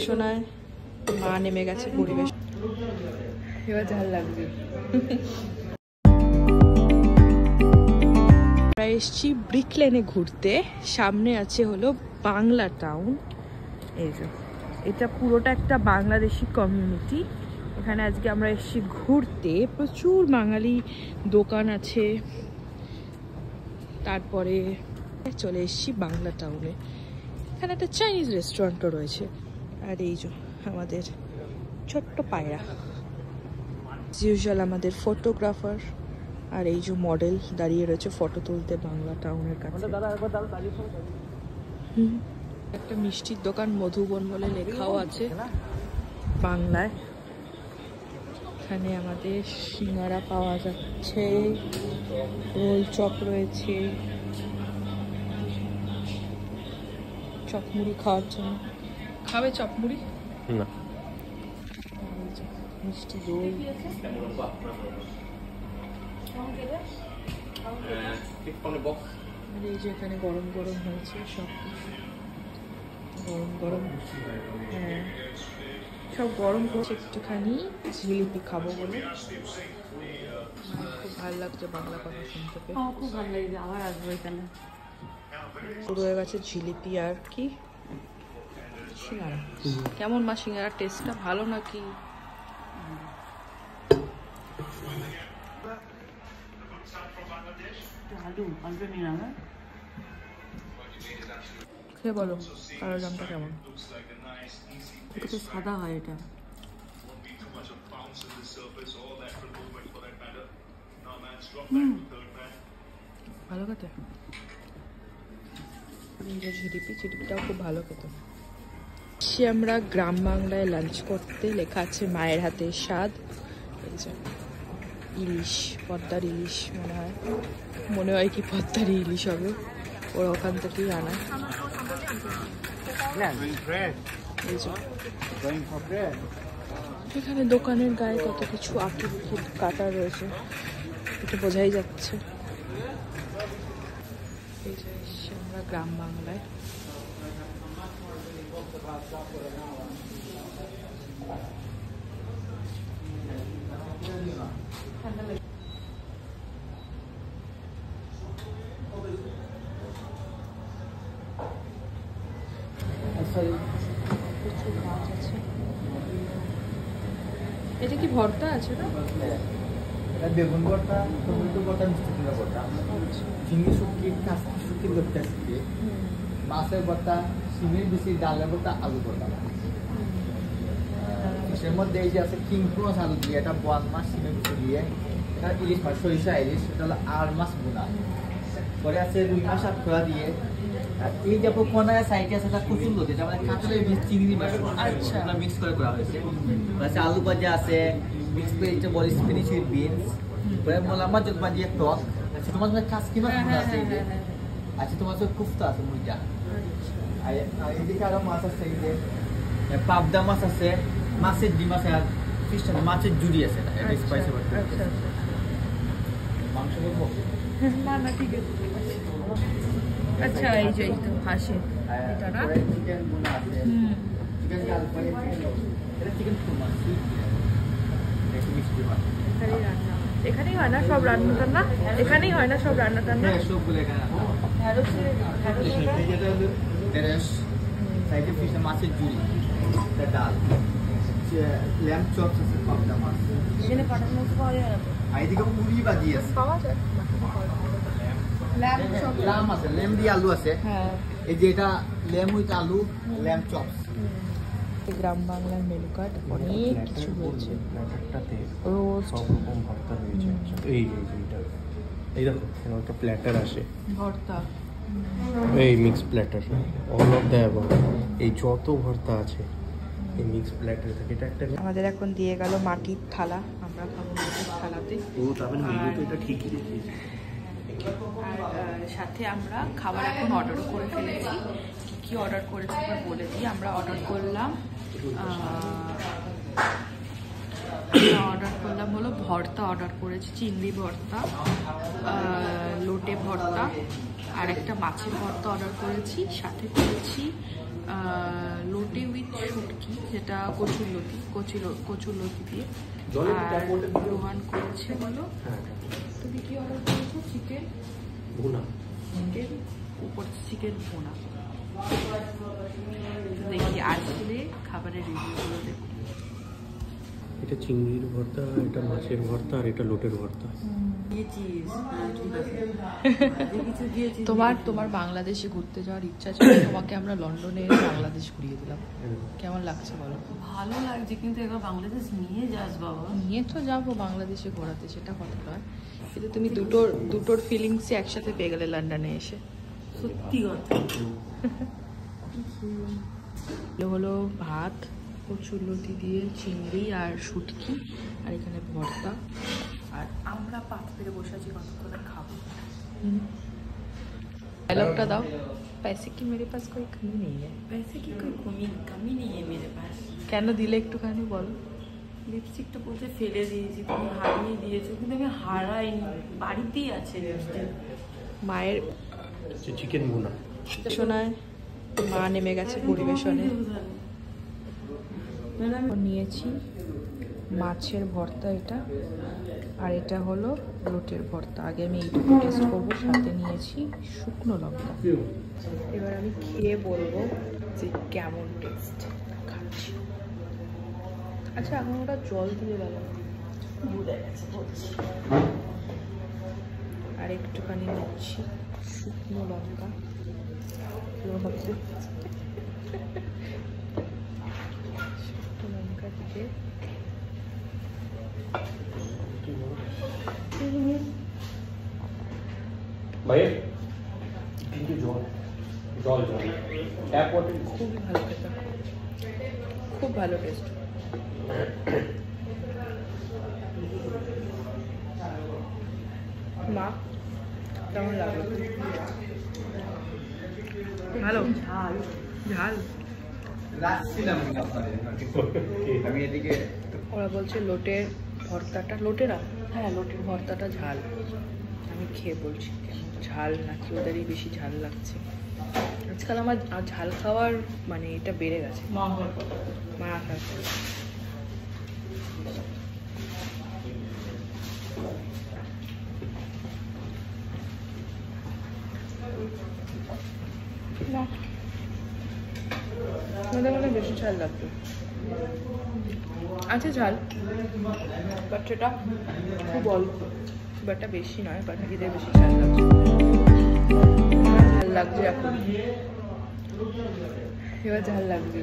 শোনায় মা নেমে গেছে পরিবেশ এবার ঝাল লাগবে। আমরা এসছি ব্রিক লেনে ঘুরতে। সামনে আছে হলো বাংলা টাউন। এই যে এটা পুরোটা একটা বাংলাদেশি কমিউনিটি। এখানে আজকে আমরা এসছি ঘুরতে। প্রচুর বাঙালি দোকান আছে। তারপরে চলে এসছি বাংলা টাউনে। এখানে একটা চাইনিজ রেস্টুরেন্টও রয়েছে। আর এই যে আমাদের ছোট্ট পায়রা, ইউজুয়াল আমাদের ফটোগ্রাফার। আর এই যে মডেল দাঁড়িয়ে রয়েছে ফটো তুলতে বাংলা টাউনের কাছে। একটা মিষ্টির দোকান মধুবন বলে লেখাও আছে বাংলায়। এখানে আমাদের সিঙ্গারা পাওয়া যাচ্ছে, রোল চপ রয়েছে, চপমুড়ি খাওয়ার জন্য। খাবে চপমুড়ি? না। মিষ্টি দই, এই যে এখানে গরম গরম হয়েছে সব গরম গরম। হ্যাঁ, সব গরম করছে। একটুখানি জিলিপি খাবো বলে। খুব ভালো লাগছে বাংলা কথা শুনতে পেয়ে। খুব ভালো লাগছে, আবার আসবো এখানে। শুরু হয়ে গেছে জিলিপি আর কি সিঙ্গারা। কেমন মা সিঙ্গারার টেস্টটা ভালো নাকি? খেয়ে বলো কালোর দামটা কেমন? এটা তো সাদা হয়, এটা ভালো খেতে। ঝিলিপিটাও খুব ভালো খেতে। সে আমরা গ্রাম বাংলায় লাঞ্চ করতে। লেখা আছে মায়ের হাতের স্বাদ। এই যে ইলিশ, পদ্মার ইলিশ মনে হয় কি পদ্মার ইলিশ হবে। ওরা ওখান থেকেই আনা। এখানে দোকানের গায়ে কত কিছু আঁকি কাটা রয়েছে, এটা বোঝাই যাচ্ছে। এই যে আমরা গ্রাম বাংলায়। প্রচুর মাছ আছে। এটা কি ভর্তা আছে না? বেগুন ভর্তা, টমেটো ভর্তা, মিষ্টি কুমড়া ভর্তা, চিংড়ি শুটকি, কাঁচকি শুটকি ভর্তা, মাছের ভর্তা, সিমের বেশি, ডালের ভর্তা, আলু ভর্তা। এর মধ্যে এই যে আছে কিং প্রস আলু দিয়ে, এটা বোয়াল মাছ সিমের বেশি দিয়ে, এটা ইলিশ মাছ, সরিষা ইলিশ, এটা হলো আর মাছ বোনা। পরে আছে রুই মাছ আর খোলা দিয়ে। আর এই যে কোনায় সাইডে আছে এটা কুচুর লোক, যেটা আমাদের কাঁচলের বীজ চিংড়ি মাছ মিক্স করে করা হয়েছে। আছে আলু ভাজা আছে, মিক্স করে এটা বলে স্পিনিশ উইথ বিনস। পরে মোলামা জলপা দিয়ে টক আছে। তোমার কাছে কাসকি মাছ আছে এই যে। আচ্ছা, তোমার কাছে কুফতা আছে মুইটা। আর এদিকে আরো মাছ আছে এই যে পাবদা মাছ আছে, মাছের ডিম আছে, আর ফিশটা মাছের জুড়ি আছে। এটা স্পাইসি ভর্তা। আচ্ছা আচ্ছা। মাংস বলবো? না না, ঠিক আছে। আচ্ছা, এই যে তো হাসে এটা না। চিকেন বোনা আছে, চিকেন ডাল পরে এটা চিকেন কুরমা, এটা মিষ্টি মাছ। এখানেই হয় না সব রান্না টান্না? এখানেই হয় না সব রান্না টান্না? হ্যাঁ, সবগুলো এখানে। যেটা হলো ঢেঁড়স, সাইডে ফিশ, মাছের ঝুড়ি, ডাল, ল্যাম্প চপস আছে, পাবদা মাছ। এখানে কাটার মতো পাওয়া যায় না? আর এদিকে পুরি ভাজি আছে, পাওয়া যায়। ল্যাম্প আছে, ল্যাম্প দিয়ে আলু আছে। হ্যাঁ, এই যে এটা ল্যাম্প উইথ আলু, ল্যাম্প চপস। গ্রাম বাংলার মেনু কার্ড অনেক কিছু রয়েছে। রোস্ট, সব রকম ভর্তা রয়েছে। এই দেখো একটা প্ল্যাটার আসে, ভর্তা, এই mix platter, all of the above. এই যত ভর্তা আছে এই মিক্স প্ল্যাটার থেকে এটা একটা। আমাদের এখন দিয়ে গেল মাটির থালা, আমরা খাবো মাটির থালাতে। ও তারপরে মেনু তো এটা ঠিকই দেখিয়েছে। আর সাথে আমরা খাবার এখন অর্ডার করে ফেলেছি। কি অর্ডার করেছি একবার বলে দিই। আমরা অর্ডার করলাম হলো ভর্তা অর্ডার করেছি, চিংড়ি ভর্তা, লোটে ভর্তা, আর একটা মাছের ভর্তা অর্ডার করেছি, সাথে করেছি লোটে উইথ শুটকি, যেটা কচুর লতি দিয়ে। আর রোহান করেছে হলো, তুমি কি অর্ডার করেছো? চিকেন ভুনা, উপর চিকেন ভুনা। দেখি আসলে খাবারের রিভিউগুলো দেখি। এটা চিংড়ির ভর্তা, এটা মাছের ভর্তা, আর এটা লোটের ভর্তা। তোমার বাংলাদেশে ঘুরতে যাওয়ার ইচ্ছা ছিল, তোমাকে আমরা লন্ডনে বাংলাদেশ ঘুরিয়ে দিলাম। কেমন লাগছে বলো? ভালো লাগছে, কিন্তু এবার বাংলাদেশ নিয়ে যাস বাবা। নিয়ে তো যাবো বাংলাদেশে ঘোরাতে, সেটা কথা নয়, কিন্তু তুমি দুটোর ফিলিংসই একসাথে পেয়ে গেলে লন্ডনে এসে। সত্যি কথা। হলো ভাত, কচুরলতি দিয়ে চিংড়ি আর শুটকি, আর এখানে ভর্তা। আর আমরা পাত পেরে বসে আছি, কতক্ষণে খাবো। ডায়লগটা দাও। पैसे की मेरे पास कोई कमी नहीं है। पैसे की कोई कमी नहीं है मेरे पास। কেন দিলে একটুখানি বলো। লিপস্টিকটা বলতে ফেলে দিয়েছি, তুমি হারিয়ে দিয়েছো, কিন্তু আমি হারাইনি, বাড়িতেই আছে লিপস্টিক। মায়ের চিকেন ভুনা শোনায় মা নেমে গেছে পরিবেশনে। নিয়েছি মাছের ভর্তা এটা, আর এটা হলো লোটের ভর্তা। আগে আমি এইটুকু টেস্ট করবো, সাথে নিয়েছি শুকনো লঙ্কা। এবার আমি খেয়ে বলবো যে কেমন টেস্ট। খাচ্ছি। আচ্ছা, এখন ওটা জল দিয়ে গেল, বুঝে গেছে বলছি। আর একটুখানি নিচ্ছি শুকনো লঙ্কা। শুকনো লঙ্কা দিয়ে ভাইয়া কিন্তু জল ট্যাপ ওয়াটার খুবই ভালো খেতে, খুব ভালো টেস্ট। মা কেমন লাগলো? ভালো ঝাল ঝাল। আমি এদিকে ওরা বলছে লোটের ভর্তাটা, লোটেরা হ্যাঁ লোটের ভর্তাটা ঝাল। আমি খেয়ে বলছি কেমন ঝাল, নাকি ওদেরই বেশি ঝাল লাগছে। আজকাল আমার ঝাল খাওয়ার মানে এটা বেড়ে গেছে মা আসার পর। আমাদের মনে বেশি ঝাল লাগতো, আছে ঝাল, বাট সেটা খুব অল্প, খুব একটা বেশি নয়, বাট এদের বেশি ঝাল লাগছে। ঝাল লাগছে এখন, এবার ঝাল লাগছে।